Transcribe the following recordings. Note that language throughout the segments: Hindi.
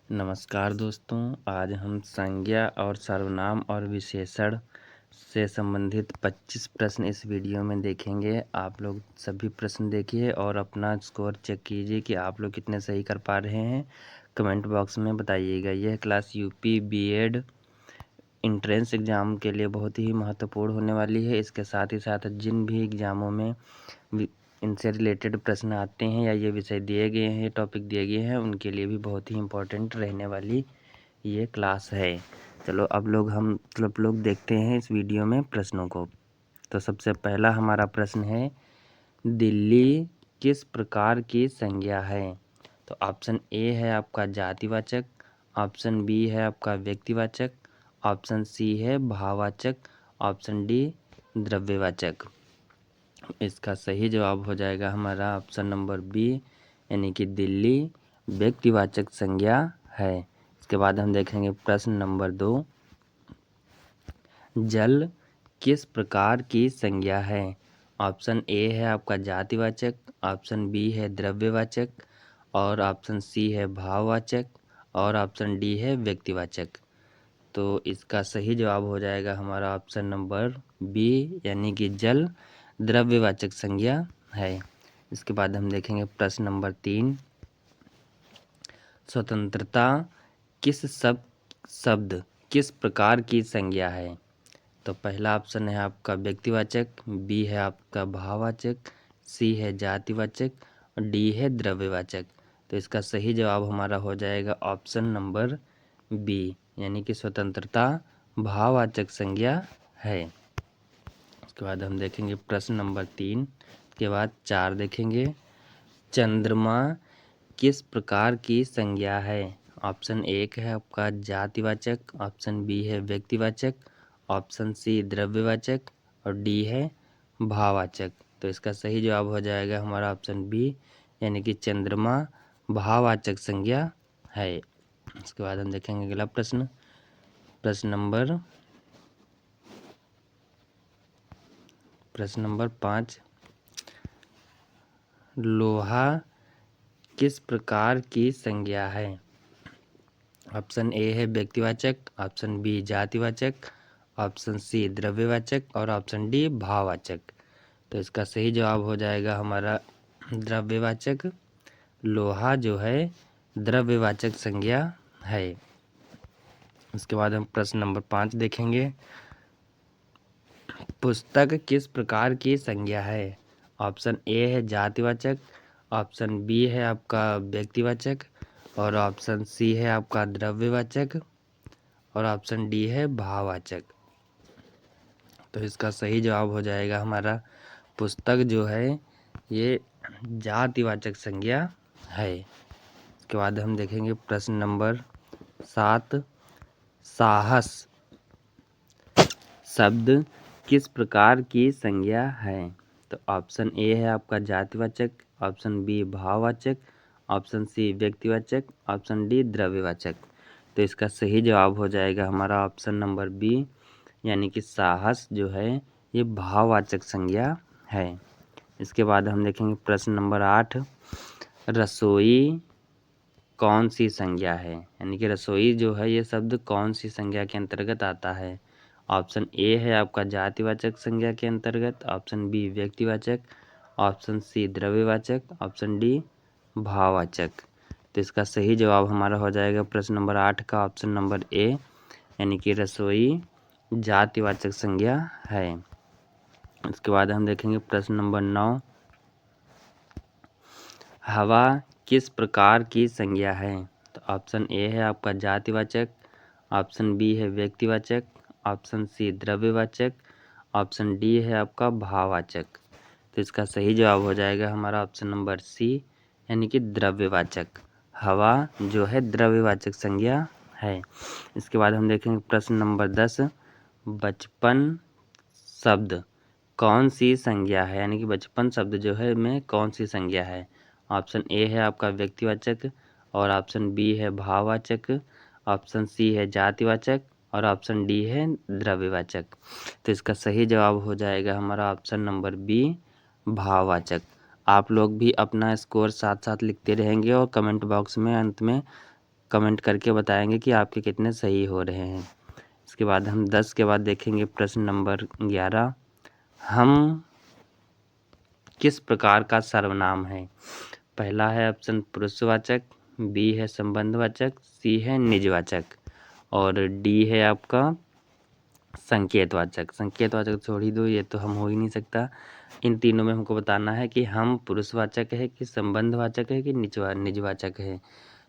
नमस्कार दोस्तों, आज हम संज्ञा और सर्वनाम और विशेषण से संबंधित 25 प्रश्न इस वीडियो में देखेंगे। आप लोग सभी प्रश्न देखिए और अपना स्कोर चेक कीजिए कि आप लोग कितने सही कर पा रहे हैं। कमेंट बॉक्स में बताइएगा। यह class UP BEd entrance exam के लिए बहुत ही महत्वपूर्ण होने वाली है। इसके साथ ही साथ जिन भी एग्ज़ामों में इनसे रिलेटेड प्रश्न आते हैं या ये विषय दिए गए हैं, टॉपिक दिए गए हैं, उनके लिए भी बहुत ही इम्पोर्टेंट रहने वाली ये क्लास है। चलो अब हम लोग देखते हैं इस वीडियो में प्रश्नों को। तो सबसे पहला हमारा प्रश्न है, दिल्ली किस प्रकार की संज्ञा है? तो ऑप्शन ए है आपका जातिवाचक, ऑप्शन बी है आपका व्यक्तिवाचक, ऑप्शन सी है भाववाचक, ऑप्शन डी द्रव्यवाचक। इसका सही जवाब हो जाएगा हमारा ऑप्शन नंबर बी, यानी कि दिल्ली व्यक्तिवाचक संज्ञा है। इसके बाद हम देखेंगे प्रश्न नंबर 2, जल किस प्रकार की संज्ञा है? ऑप्शन ए है आपका जातिवाचक, ऑप्शन बी है द्रव्यवाचक, और ऑप्शन सी है भाववाचक, और ऑप्शन डी है व्यक्तिवाचक। तो इसका सही जवाब हो जाएगा हमारा ऑप्शन नंबर बी, यानी कि जल द्रव्यवाचक संज्ञा है। इसके बाद हम देखेंगे प्रश्न नंबर 3, स्वतंत्रता शब्द किस प्रकार की संज्ञा है? तो पहला ऑप्शन है आपका व्यक्तिवाचक, बी है आपका भाववाचक, सी है जातिवाचक और डी है द्रव्यवाचक। तो इसका सही जवाब हमारा हो जाएगा ऑप्शन नंबर बी, यानी कि स्वतंत्रता भाववाचक संज्ञा है। उसके बाद हम देखेंगे प्रश्न नंबर 3 के बाद 4 देखेंगे, चंद्रमा किस प्रकार की संज्ञा है? ऑप्शन एक है आपका जातिवाचक, ऑप्शन बी है व्यक्तिवाचक, ऑप्शन सी द्रव्यवाचक और डी है भाववाचक। तो इसका सही जवाब हो जाएगा हमारा ऑप्शन बी, यानी कि चंद्रमा भाववाचक संज्ञा है। इसके बाद हम देखेंगे अगला प्रश्न, प्रश्न नंबर 5, लोहा किस प्रकार की संज्ञा है? ऑप्शन ए है व्यक्तिवाचक, ऑप्शन बी जातिवाचक, ऑप्शन सी द्रव्यवाचक और ऑप्शन डी भाववाचक। तो इसका सही जवाब हो जाएगा हमारा द्रव्यवाचक। लोहा जो है द्रव्यवाचक संज्ञा है। उसके बाद हम प्रश्न नंबर 5 देखेंगे, पुस्तक किस प्रकार की संज्ञा है? ऑप्शन ए है जातिवाचक, ऑप्शन बी है आपका व्यक्तिवाचक और ऑप्शन सी है आपका द्रव्यवाचक और ऑप्शन डी है भाववाचक। तो इसका सही जवाब हो जाएगा हमारा पुस्तक जो है ये जातिवाचक संज्ञा है। इसके बाद हम देखेंगे प्रश्न नंबर 7, साहस शब्द किस प्रकार की संज्ञा है? तो ऑप्शन ए है आपका जातिवाचक, ऑप्शन बी भाववाचक, ऑप्शन सी व्यक्तिवाचक, ऑप्शन डी द्रव्यवाचक। तो इसका सही जवाब हो जाएगा हमारा ऑप्शन नंबर बी, यानी कि साहस जो है ये भाववाचक संज्ञा है। इसके बाद हम देखेंगे प्रश्न नंबर 8, रसोई कौन सी संज्ञा है? यानी कि रसोई जो है ये शब्द कौन सी संज्ञा के अंतर्गत आता है? ऑप्शन ए है आपका जातिवाचक संज्ञा के अंतर्गत, ऑप्शन बी व्यक्तिवाचक, ऑप्शन सी द्रव्यवाचक, ऑप्शन डी भाववाचक। तो इसका सही जवाब हमारा हो जाएगा प्रश्न नंबर 8 का ऑप्शन नंबर ए, यानी कि रसोई जातिवाचक संज्ञा है। इसके बाद हम देखेंगे प्रश्न नंबर 9, हवा किस प्रकार की संज्ञा है? तो ऑप्शन ए है आपका जातिवाचक, ऑप्शन बी है व्यक्तिवाचक, ऑप्शन सी द्रव्यवाचक, ऑप्शन डी है आपका भाववाचक। तो इसका सही जवाब हो जाएगा हमारा ऑप्शन नंबर सी, यानी कि द्रव्यवाचक। हवा जो है द्रव्यवाचक संज्ञा है। इसके बाद हम देखेंगे प्रश्न नंबर 10, बचपन शब्द कौन सी संज्ञा है? यानी कि बचपन शब्द जो है में कौन सी संज्ञा है? ऑप्शन ए है आपका व्यक्तिवाचक और ऑप्शन बी है भाववाचक, ऑप्शन सी है जातिवाचक और ऑप्शन डी है द्रव्यवाचक। तो इसका सही जवाब हो जाएगा हमारा ऑप्शन नंबर बी, भाववाचक। आप लोग भी अपना स्कोर साथ साथ लिखते रहेंगे और कमेंट बॉक्स में अंत में कमेंट करके बताएंगे कि आपके कितने सही हो रहे हैं। इसके बाद हम 10 के बाद देखेंगे प्रश्न नंबर 11। हम किस प्रकार का सर्वनाम है? पहला है ऑप्शन पुरुषवाचक, बी है संबंधवाचक, सी है निजवाचक और डी है आपका संकेतवाचक। संकेतवाचक छोड़ ही दो, ये तो हम हो ही नहीं सकता। इन तीनों में हमको बताना है कि हम पुरुषवाचक है कि संबंधवाचक है कि निजवाचक है।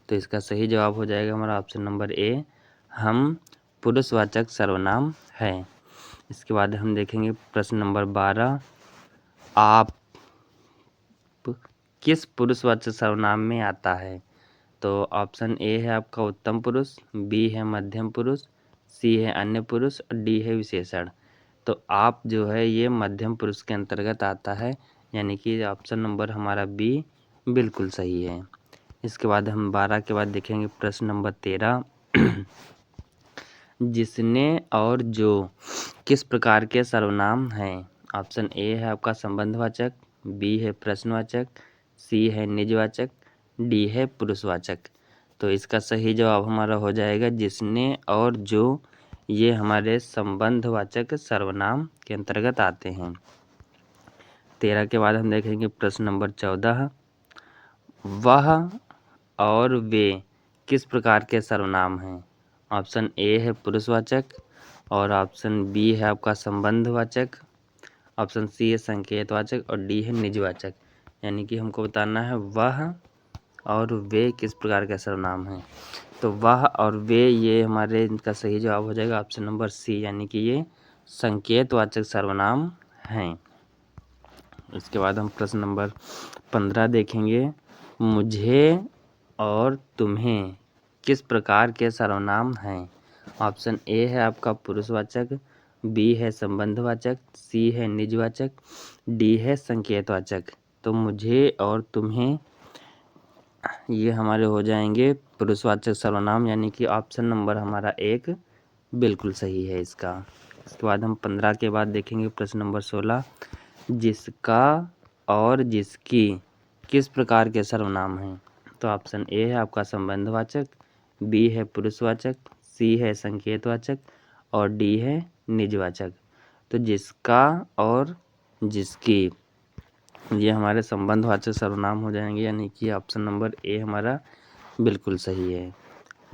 तो इसका सही जवाब हो जाएगा हमारा ऑप्शन नंबर ए, हम पुरुषवाचक सर्वनाम है। इसके बाद हम देखेंगे प्रश्न नंबर 12। आप किस पुरुषवाचक सर्वनाम में आता है? तो ऑप्शन ए है आपका उत्तम पुरुष, बी है मध्यम पुरुष, सी है अन्य पुरुष और डी है विशेषण। तो आप जो है ये मध्यम पुरुष के अंतर्गत आता है, यानी कि ऑप्शन नंबर हमारा बी बिल्कुल सही है। इसके बाद हम 12 के बाद देखेंगे प्रश्न नंबर 13। जिसने और जो किस प्रकार के सर्वनाम हैं? ऑप्शन ए है आपका संबंधवाचक, बी है प्रश्नवाचक, सी है निजवाचक, डी है पुरुषवाचक। तो इसका सही जवाब हमारा हो जाएगा जिसने और जो, ये हमारे संबंधवाचक सर्वनाम के अंतर्गत आते हैं। 13 के बाद हम देखेंगे प्रश्न नंबर 14। वह और वे किस प्रकार के सर्वनाम हैं? ऑप्शन ए है पुरुषवाचक और ऑप्शन बी है आपका संबंधवाचक, ऑप्शन सी है संकेतवाचक और डी है निजवाचक। यानी कि हमको बताना है वह और वे किस प्रकार के सर्वनाम हैं। तो वह और वे ये हमारे इनका सही जवाब हो जाएगा ऑप्शन नंबर सी, यानी कि ये संकेतवाचक सर्वनाम हैं। इसके बाद हम प्रश्न नंबर 15 देखेंगे। मुझे और तुम्हें किस प्रकार के सर्वनाम हैं? ऑप्शन ए है आपका पुरुषवाचक, बी है संबंधवाचक, सी है निजवाचक, डी है संकेतवाचक। तो मुझे और तुम्हें ये हमारे हो जाएंगे पुरुषवाचक सर्वनाम, यानी कि ऑप्शन नंबर हमारा 1 बिल्कुल सही है इसका। इसके बाद हम 15 के बाद देखेंगे प्रश्न नंबर 16। जिसका और जिसकी किस प्रकार के सर्वनाम हैं? तो ऑप्शन ए है आपका संबंधवाचक, बी है पुरुषवाचक, सी है संकेतवाचक और डी है निजवाचक। तो जिसका और जिसकी ये हमारे संबंधवाचक सर्वनाम हो जाएंगे, यानी कि ऑप्शन नंबर ए हमारा बिल्कुल सही है।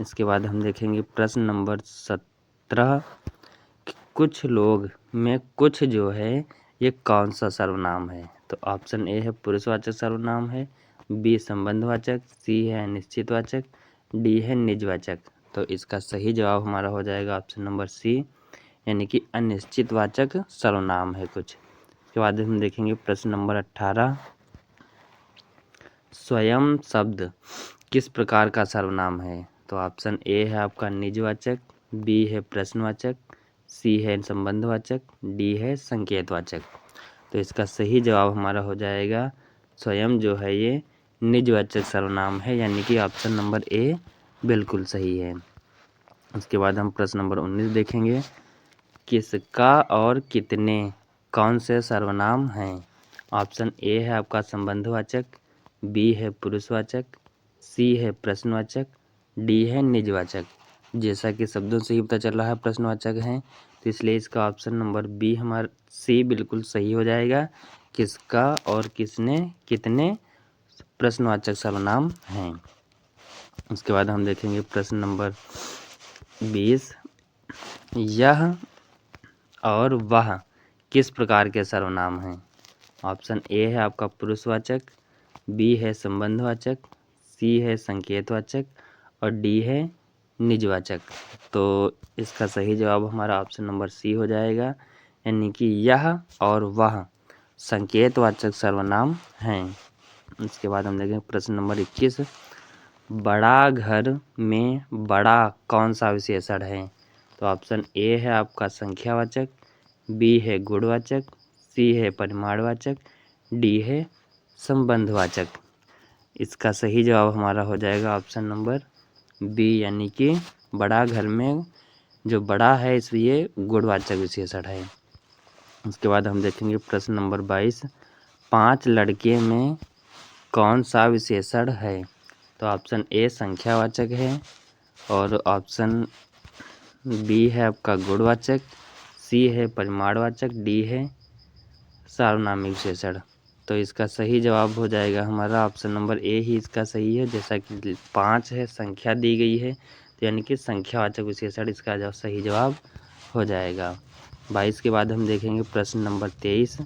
इसके बाद हम देखेंगे प्रश्न नंबर 17। कुछ लोग में कुछ जो है ये कौन सा सर्वनाम है? तो ऑप्शन ए है पुरुषवाचक सर्वनाम है, बी संबंधवाचक, सी है अनिश्चितवाचक, डी है निजवाचक। तो इसका सही जवाब हमारा हो जाएगा ऑप्शन नंबर सी, यानी कि अनिश्चितवाचक सर्वनाम है कुछ। इसके बाद हम देखेंगे प्रश्न नंबर 18। स्वयं शब्द किस प्रकार का सर्वनाम है? तो ऑप्शन ए है आपका निजवाचक, बी है प्रश्नवाचक, सी है संबंधवाचक, डी है संकेतवाचक। तो इसका सही जवाब हमारा हो जाएगा स्वयं जो है ये निजवाचक सर्वनाम है, यानी कि ऑप्शन नंबर ए बिल्कुल सही है। उसके बाद हम प्रश्न नंबर 19 देखेंगे। किसका और कितने कौन से सर्वनाम हैं? ऑप्शन ए है आपका संबंधवाचक, बी है पुरुषवाचक, सी है प्रश्नवाचक, डी है निजवाचक। जैसा कि शब्दों से ही पता चल रहा है प्रश्नवाचक हैं, तो इसलिए इसका ऑप्शन नंबर बी हमारा सी बिल्कुल सही हो जाएगा। किसका और किसने कितने प्रश्नवाचक सर्वनाम हैं। उसके बाद हम देखेंगे प्रश्न नंबर 20। यह और वह किस प्रकार के सर्वनाम हैं? ऑप्शन ए है आपका पुरुषवाचक, बी है संबंधवाचक, सी है संकेतवाचक और डी है निजवाचक। तो इसका सही जवाब हमारा ऑप्शन नंबर सी हो जाएगा, यानी कि यह और वह संकेतवाचक सर्वनाम हैं। इसके बाद हम देखेंगे प्रश्न नंबर 21। बड़ा घर में बड़ा कौन सा विशेषण है? तो ऑप्शन ए है आपका संख्यावाचक, बी है गुणवाचक, सी है परिमाणवाचक, डी है संबंधवाचक। इसका सही जवाब हमारा हो जाएगा ऑप्शन नंबर बी, यानी कि बड़ा घर में जो बड़ा है इसलिए गुणवाचक विशेषण है। उसके बाद हम देखेंगे प्रश्न नंबर 22। 5 लड़के में कौन सा विशेषण है? तो ऑप्शन ए संख्यावाचक है, और ऑप्शन बी है आपका गुणवाचक, सी है परिमाणवाचक, डी है सार्वनामिक विशेषण। तो इसका सही जवाब हो जाएगा हमारा ऑप्शन नंबर ए ही इसका सही है। जैसा कि 5 है, संख्या दी गई है, तो यानी कि संख्यावाचक विशेषण इसका सही जवाब हो जाएगा। 22 के बाद हम देखेंगे प्रश्न नंबर 23।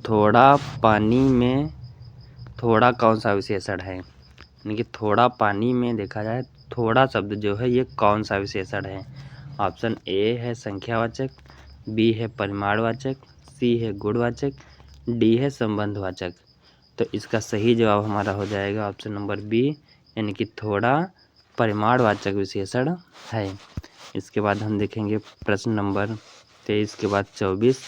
थोड़ा पानी में थोड़ा कौन सा विशेषण है? यानी कि थोड़ा पानी में देखा जाए, थोड़ा शब्द जो है ये कौन सा विशेषण है? ऑप्शन ए है संख्यावाचक, बी है परिमाणवाचक, सी है गुणवाचक, डी है संबंधवाचक। तो इसका सही जवाब हमारा हो जाएगा ऑप्शन नंबर बी, यानी कि थोड़ा परिमाणवाचक विशेषण है। इसके बाद हम देखेंगे प्रश्न नंबर 23 के बाद 24।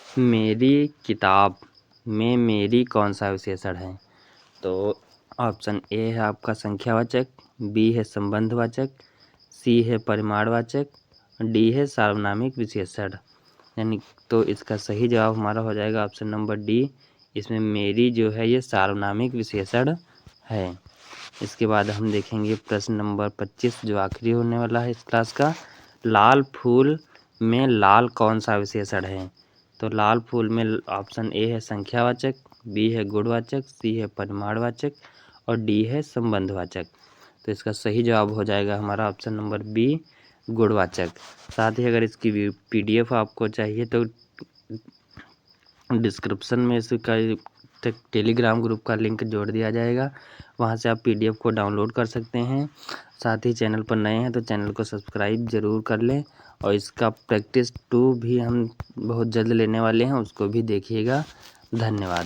मेरी किताब में मेरी कौन सा विशेषण है? तो ऑप्शन ए है आपका संख्यावाचक, बी है संबंधवाचक, सी है परिमाणवाचक, डी है सार्वनामिक विशेषण। यानी तो इसका सही जवाब हमारा हो जाएगा ऑप्शन नंबर डी। इसमें मेरी जो है ये सार्वनामिक विशेषण है। इसके बाद हम देखेंगे प्रश्न नंबर 25 जो आखिरी होने वाला है इस क्लास का। लाल फूल में लाल कौन सा विशेषण है? तो लाल फूल में ऑप्शन ए है संख्यावाचक, बी है गुणवाचक, सी है परिमाणवाचक और डी है संबंधवाचक। तो इसका सही जवाब हो जाएगा हमारा ऑप्शन नंबर बी गुणवाचक। साथ ही अगर इसकी PDF आपको चाहिए तो डिस्क्रिप्शन में इसका टेलीग्राम ग्रुप का लिंक जोड़ दिया जाएगा, वहां से आप PDF को डाउनलोड कर सकते हैं। साथ ही चैनल पर नए हैं तो चैनल को सब्सक्राइब ज़रूर कर लें, और इसका प्रैक्टिस 2 भी हम बहुत जल्द लेने वाले हैं, उसको भी देखिएगा। धन्यवाद।